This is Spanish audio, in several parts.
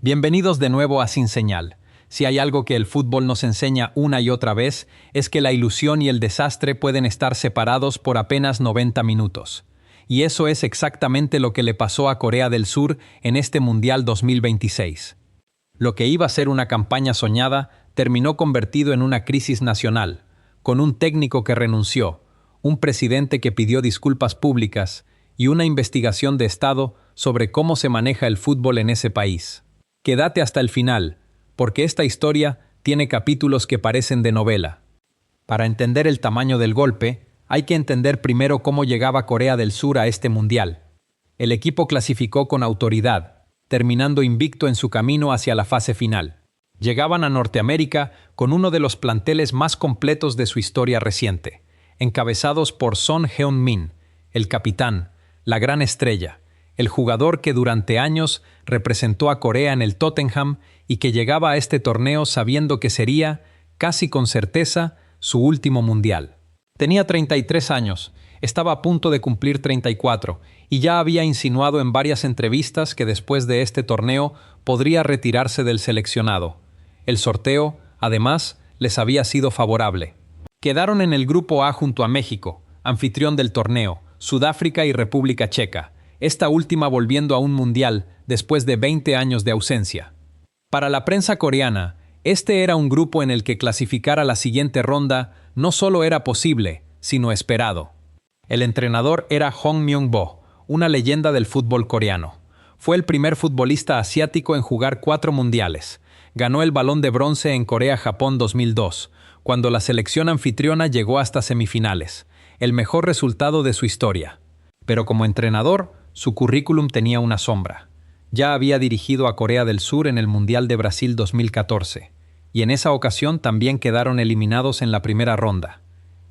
Bienvenidos de nuevo a Sin Señal. Si hay algo que el fútbol nos enseña una y otra vez, es que la ilusión y el desastre pueden estar separados por apenas 90 minutos. Y eso es exactamente lo que le pasó a Corea del Sur en este Mundial 2026. Lo que iba a ser una campaña soñada terminó convertido en una crisis nacional, con un técnico que renunció, un presidente que pidió disculpas públicas y una investigación de Estado sobre cómo se maneja el fútbol en ese país. Quédate hasta el final, porque esta historia tiene capítulos que parecen de novela. Para entender el tamaño del golpe, hay que entender primero cómo llegaba Corea del Sur a este mundial. El equipo clasificó con autoridad, terminando invicto en su camino hacia la fase final. Llegaban a Norteamérica con uno de los planteles más completos de su historia reciente, encabezados por Son Heung-min, el capitán, la gran estrella, el jugador que durante años representó a Corea en el Tottenham y que llegaba a este torneo sabiendo que sería, casi con certeza, su último mundial. Tenía 33 años, estaba a punto de cumplir 34 y ya había insinuado en varias entrevistas que después de este torneo podría retirarse del seleccionado. El sorteo, además, les había sido favorable. Quedaron en el Grupo A junto a México, anfitrión del torneo, Sudáfrica y República Checa, esta última volviendo a un mundial después de 20 años de ausencia. Para la prensa coreana, este era un grupo en el que clasificar a la siguiente ronda no solo era posible, sino esperado. El entrenador era Hong Myung-bo, una leyenda del fútbol coreano. Fue el primer futbolista asiático en jugar 4 mundiales. Ganó el Balón de Bronce en Corea-Japón 2002, cuando la selección anfitriona llegó hasta semifinales, el mejor resultado de su historia. Pero como entrenador, su currículum tenía una sombra. Ya había dirigido a Corea del Sur en el Mundial de Brasil 2014, y en esa ocasión también quedaron eliminados en la primera ronda,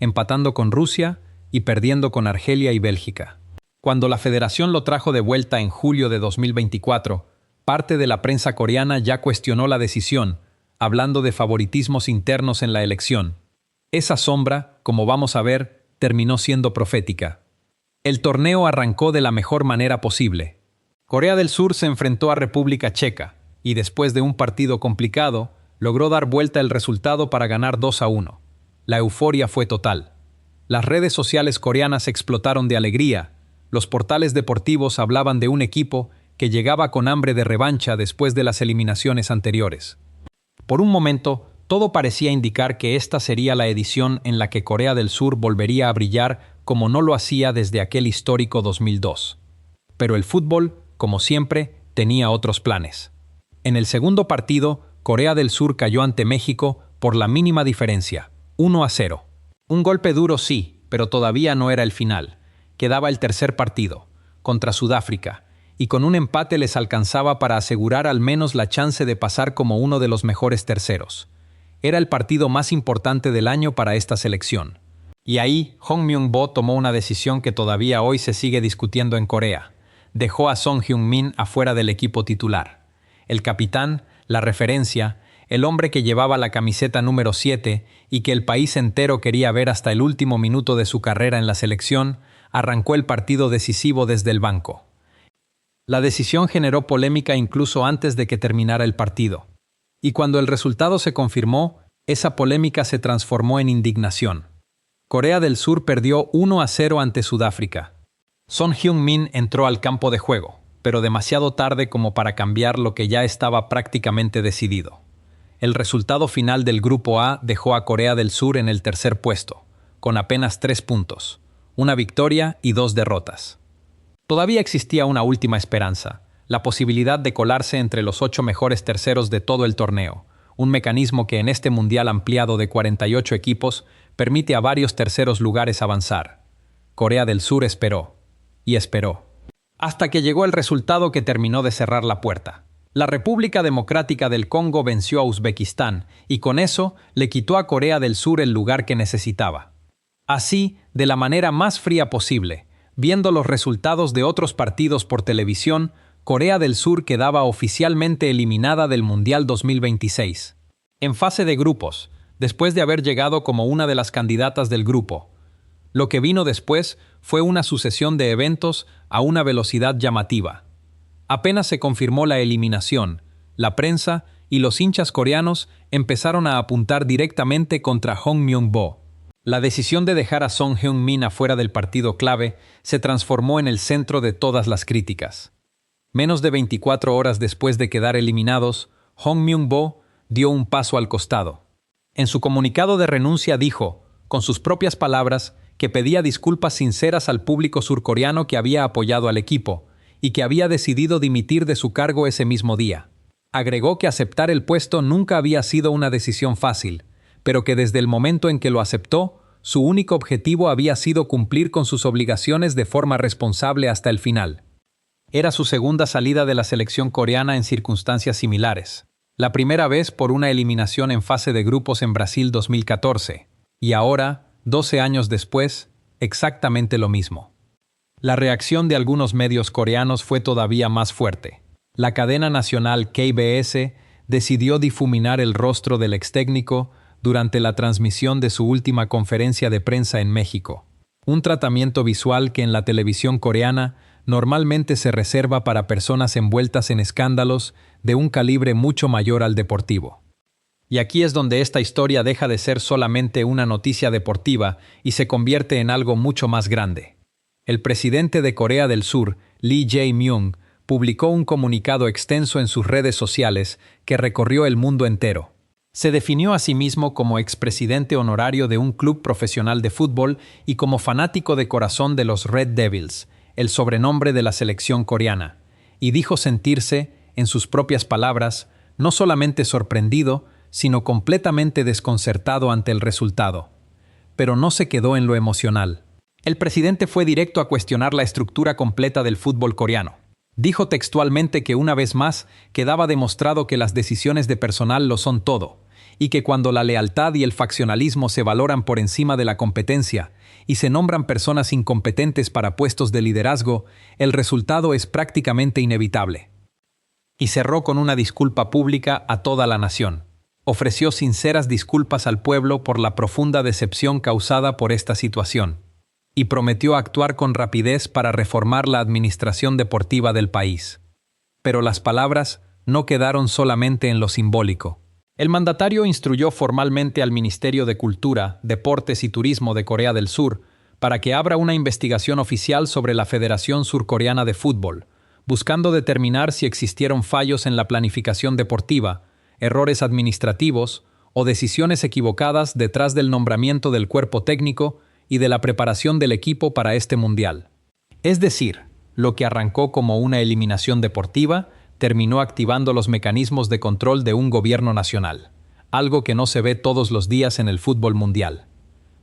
empatando con Rusia y perdiendo con Argelia y Bélgica. Cuando la federación lo trajo de vuelta en julio de 2024, parte de la prensa coreana ya cuestionó la decisión, hablando de favoritismos internos en la elección. Esa sombra, como vamos a ver, terminó siendo profética. El torneo arrancó de la mejor manera posible. Corea del Sur se enfrentó a República Checa y después de un partido complicado, logró dar vuelta el resultado para ganar 2-1. La euforia fue total. Las redes sociales coreanas explotaron de alegría. Los portales deportivos hablaban de un equipo que llegaba con hambre de revancha después de las eliminaciones anteriores. Por un momento, todo parecía indicar que esta sería la edición en la que Corea del Sur volvería a brillar como no lo hacía desde aquel histórico 2002. Pero el fútbol, como siempre, tenía otros planes. En el segundo partido, Corea del Sur cayó ante México por la mínima diferencia, 1-0. Un golpe duro sí, pero todavía no era el final. Quedaba el tercer partido, contra Sudáfrica, y con un empate les alcanzaba para asegurar al menos la chance de pasar como uno de los mejores terceros. Era el partido más importante del año para esta selección. Y ahí, Hong Myung-bo tomó una decisión que todavía hoy se sigue discutiendo en Corea. Dejó a Son Heung-min afuera del equipo titular. El capitán, la referencia, el hombre que llevaba la camiseta número 7 y que el país entero quería ver hasta el último minuto de su carrera en la selección, arrancó el partido decisivo desde el banco. La decisión generó polémica incluso antes de que terminara el partido. Y cuando el resultado se confirmó, esa polémica se transformó en indignación. Corea del Sur perdió 1-0 ante Sudáfrica. Son Heung-min entró al campo de juego, pero demasiado tarde como para cambiar lo que ya estaba prácticamente decidido. El resultado final del Grupo A dejó a Corea del Sur en el tercer puesto, con apenas 3 puntos, una victoria y 2 derrotas. Todavía existía una última esperanza, la posibilidad de colarse entre los 8 mejores terceros de todo el torneo, un mecanismo que en este mundial ampliado de 48 equipos permite a varios terceros lugares avanzar. Corea del Sur esperó, y esperó, hasta que llegó el resultado que terminó de cerrar la puerta. La República Democrática del Congo venció a Uzbekistán y con eso le quitó a Corea del Sur el lugar que necesitaba. Así, de la manera más fría posible, viendo los resultados de otros partidos por televisión, Corea del Sur quedaba oficialmente eliminada del Mundial 2026. En fase de grupos, después de haber llegado como una de las candidatas del grupo. Lo que vino después fue una sucesión de eventos a una velocidad llamativa. Apenas se confirmó la eliminación, la prensa y los hinchas coreanos empezaron a apuntar directamente contra Hong Myung-bo. La decisión de dejar a Son Heung-min afuera del partido clave se transformó en el centro de todas las críticas. Menos de 24 horas después de quedar eliminados, Hong Myung-bo dio un paso al costado. En su comunicado de renuncia dijo, con sus propias palabras, que pedía disculpas sinceras al público surcoreano que había apoyado al equipo y que había decidido dimitir de su cargo ese mismo día. Agregó que aceptar el puesto nunca había sido una decisión fácil, pero que desde el momento en que lo aceptó, su único objetivo había sido cumplir con sus obligaciones de forma responsable hasta el final. Era su segunda salida de la selección coreana en circunstancias similares. La primera vez por una eliminación en fase de grupos en Brasil 2014, y ahora, 12 años después, exactamente lo mismo. La reacción de algunos medios coreanos fue todavía más fuerte. La cadena nacional KBS decidió difuminar el rostro del extécnico durante la transmisión de su última conferencia de prensa en México. Un tratamiento visual que en la televisión coreana normalmente se reserva para personas envueltas en escándalos de un calibre mucho mayor al deportivo. Y aquí es donde esta historia deja de ser solamente una noticia deportiva y se convierte en algo mucho más grande. El presidente de Corea del Sur, Lee Jae-myung, publicó un comunicado extenso en sus redes sociales que recorrió el mundo entero. Se definió a sí mismo como expresidente honorario de un club profesional de fútbol y como fanático de corazón de los Red Devils, el sobrenombre de la selección coreana, y dijo sentirse, en sus propias palabras, no solamente sorprendido, sino completamente desconcertado ante el resultado. Pero no se quedó en lo emocional. El presidente fue directo a cuestionar la estructura completa del fútbol coreano. Dijo textualmente que una vez más quedaba demostrado que las decisiones de personal lo son todo, y que cuando la lealtad y el faccionalismo se valoran por encima de la competencia y se nombran personas incompetentes para puestos de liderazgo, el resultado es prácticamente inevitable. Y cerró con una disculpa pública a toda la nación. Ofreció sinceras disculpas al pueblo por la profunda decepción causada por esta situación, y prometió actuar con rapidez para reformar la administración deportiva del país. Pero las palabras no quedaron solamente en lo simbólico. El mandatario instruyó formalmente al Ministerio de Cultura, Deportes y Turismo de Corea del Sur para que abra una investigación oficial sobre la Federación Surcoreana de Fútbol, buscando determinar si existieron fallos en la planificación deportiva, errores administrativos o decisiones equivocadas detrás del nombramiento del cuerpo técnico y de la preparación del equipo para este mundial. Es decir, lo que arrancó como una eliminación deportiva terminó activando los mecanismos de control de un gobierno nacional, algo que no se ve todos los días en el fútbol mundial.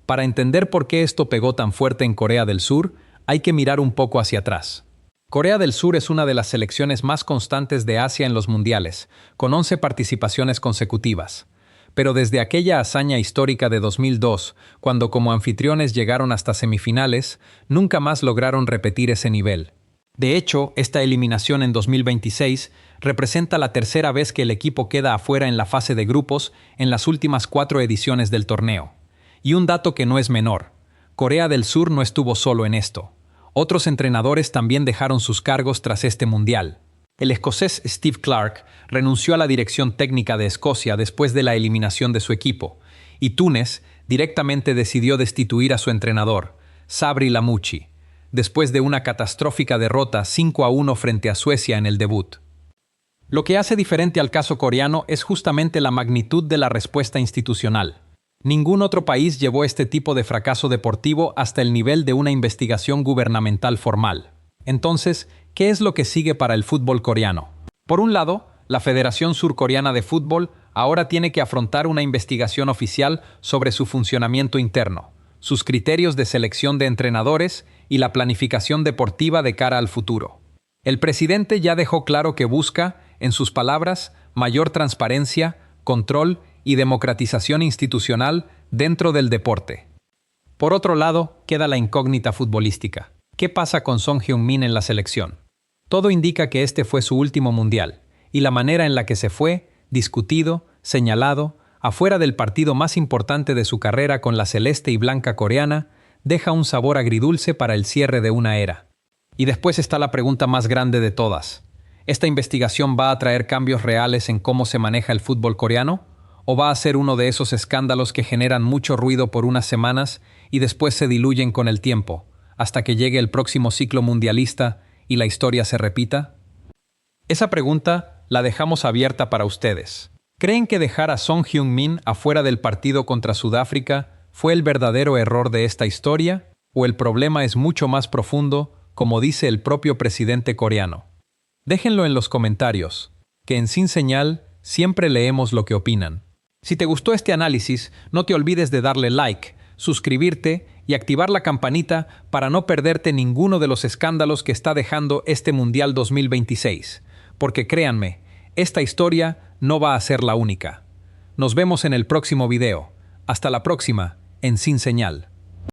Para entender por qué esto pegó tan fuerte en Corea del Sur, hay que mirar un poco hacia atrás. Corea del Sur es una de las selecciones más constantes de Asia en los mundiales, con 11 participaciones consecutivas. Pero desde aquella hazaña histórica de 2002, cuando como anfitriones llegaron hasta semifinales, nunca más lograron repetir ese nivel. De hecho, esta eliminación en 2026 representa la tercera vez que el equipo queda afuera en la fase de grupos en las últimas 4 ediciones del torneo. Y un dato que no es menor, Corea del Sur no estuvo solo en esto. Otros entrenadores también dejaron sus cargos tras este mundial. El escocés Steve Clarke renunció a la dirección técnica de Escocia después de la eliminación de su equipo, y Túnez directamente decidió destituir a su entrenador, Sabri Lamouchi, después de una catastrófica derrota 5-1 frente a Suecia en el debut. Lo que hace diferente al caso coreano es justamente la magnitud de la respuesta institucional. Ningún otro país llevó este tipo de fracaso deportivo hasta el nivel de una investigación gubernamental formal. Entonces, ¿qué es lo que sigue para el fútbol coreano? Por un lado, la Federación Surcoreana de Fútbol ahora tiene que afrontar una investigación oficial sobre su funcionamiento interno, sus criterios de selección de entrenadores y la planificación deportiva de cara al futuro. El presidente ya dejó claro que busca, en sus palabras, mayor transparencia, control y democratización institucional dentro del deporte. Por otro lado, queda la incógnita futbolística. ¿Qué pasa con Son Heung-min en la selección? Todo indica que este fue su último mundial, y la manera en la que se fue, discutido, señalado, afuera del partido más importante de su carrera con la celeste y blanca coreana, deja un sabor agridulce para el cierre de una era. Y después está la pregunta más grande de todas. ¿Esta investigación va a traer cambios reales en cómo se maneja el fútbol coreano? ¿O va a ser uno de esos escándalos que generan mucho ruido por unas semanas y después se diluyen con el tiempo, hasta que llegue el próximo ciclo mundialista y la historia se repita? Esa pregunta la dejamos abierta para ustedes. ¿Creen que dejar a Son Heung-min afuera del partido contra Sudáfrica fue el verdadero error de esta historia? ¿O el problema es mucho más profundo, como dice el propio presidente coreano? Déjenlo en los comentarios, que en Sin Señal siempre leemos lo que opinan. Si te gustó este análisis, no te olvides de darle like, suscribirte y activar la campanita para no perderte ninguno de los escándalos que está dejando este Mundial 2026. Porque créanme, esta historia no va a ser la única. Nos vemos en el próximo video. Hasta la próxima, en Sin Señal.